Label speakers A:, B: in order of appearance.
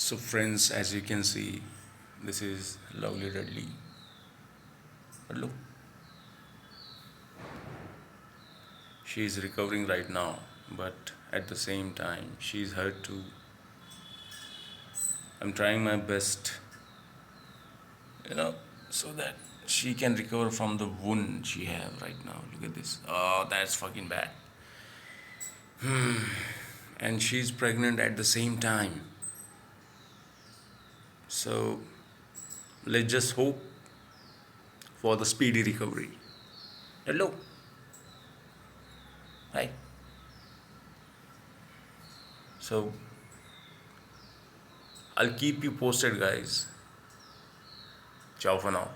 A: So, friends, as you can see, this is lovely Dudley. But look, she is recovering right now, but at the same time, she is hurt too. I'm trying my best, you know, so that she can recover from the wound she have right now. Look at this. Oh, that's fucking bad. And she's pregnant at the same time. So let's just hope for the speedy recovery. Hello. Hi. So I'll keep you posted, guys. Ciao for now.